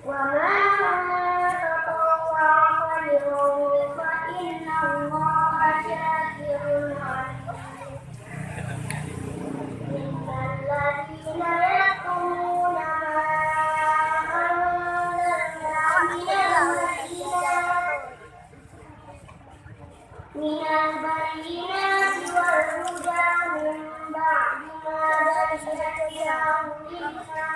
ومن تطوع خيرا فإن الله شاكر عليم إن الذين يكتمون ما أنزلنا من البينات والهدى من بعد ما بيناه للناس